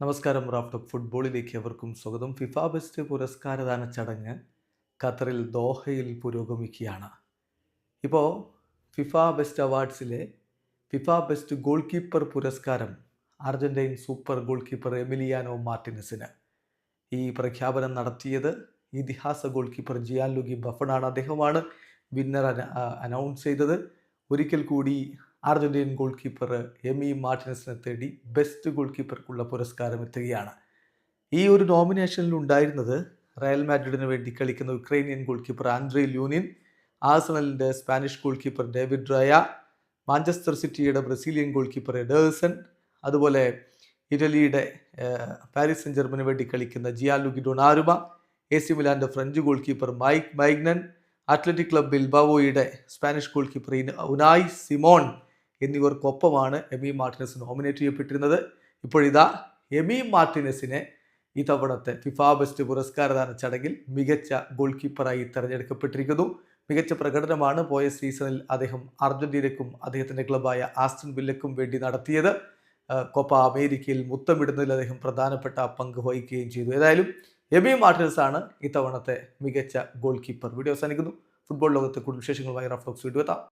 നമസ്കാരം. റാഫ്റ്റോക്ക് ഫുട്ബോളിലേക്ക് അവർക്കും സ്വാഗതം. ഫിഫ ബെസ്റ്റ് പുരസ്കാരദാന ചടങ്ങ് ഖത്തറിൽ ദോഹയിൽ പുരോഗമിക്കുകയാണ്. ഇപ്പോൾ ഫിഫ ബെസ്റ്റ് അവാർഡ്സിലെ ഫിഫ ബെസ്റ്റ് ഗോൾ കീപ്പർ പുരസ്കാരം Argentine super goalkeeper Emiliano മാർട്ടിനസിന്. ഈ പ്രഖ്യാപനം നടത്തിയത് ഇതിഹാസ ഗോൾ കീപ്പർ ജിയാൻ ലൂഗി ബഫണാണ്. അദ്ദേഹമാണ് വിന്നർ അനൗൺസ് ചെയ്തത്. ഒരിക്കൽ കൂടി അർജന്റീൻ ഗോൾ കീപ്പർ എമി മാർട്ടിനസിനെ തേടി ബെസ്റ്റ് ഗോൾ കീപ്പർക്കുള്ള പുരസ്കാരം എത്തുകയാണ്. ഈ ഒരു നോമിനേഷനിൽ ഉണ്ടായിരുന്നത് റയൽ മാഡ്രിഡിന് വേണ്ടി കളിക്കുന്ന Ukrainian goalkeeper Andriy Lunin, ആഴ്സണലിൻ്റെ Spanish goalkeeper David Raya, Manchester സിറ്റിയുടെ ബ്രസീലിയൻ ഗോൾ കീപ്പർ എഡേഴ്സൺ, അതുപോലെ ഇറ്റലിയുടെ പാരീസ് സെൻ ജർമ്മന് വേണ്ടി കളിക്കുന്ന ജിയാൻലുഗി ഡൊണാരുമ, AC മിലാൻ്റെ French goalkeeper Mike Maignan, Athletic Club ബിൽബാവോയുടെ Spanish goalkeeper Unai Simon എന്നിവർക്കൊപ്പമാണ് എമി മാർട്ടിനസ് നോമിനേറ്റ് ചെയ്യപ്പെട്ടിരുന്നത്. ഇപ്പോഴിതാ എമി മാർട്ടിനസിനെ ഇത്തവണത്തെ ഫിഫ ബെസ്റ്റ് പുരസ്കാരദാന ചടങ്ങിൽ മികച്ച ഗോൾ കീപ്പറായി തെരഞ്ഞെടുക്കപ്പെട്ടിരിക്കുന്നു. മികച്ച പ്രകടനമാണ് പോയ സീസണിൽ അദ്ദേഹം അർജന്റീനയ്ക്കും അദ്ദേഹത്തിൻ്റെ ക്ലബായ ആസ്റ്റൺ വില്ലയ്ക്കും വേണ്ടി നടത്തിയത്. കോപ്പ അമേരിക്കയിൽ മുത്തമിടുന്നതിൽ അദ്ദേഹം പ്രധാനപ്പെട്ട പങ്ക് വഹിക്കുകയും ചെയ്തു. ഏതായാലും എമി മാർട്ടിനസ് ആണ് ഇത്തവണത്തെ മികച്ച ഗോൾ കീപ്പർ. വീഡിയോ അവസാനിക്കുന്നു. ഫുട്ബോൾ ലോകത്തെ കൂടുതൽ വിശേഷങ്ങളുമായി റാഫ്റ്റോക്സ് വീഡിയോ എത്താം.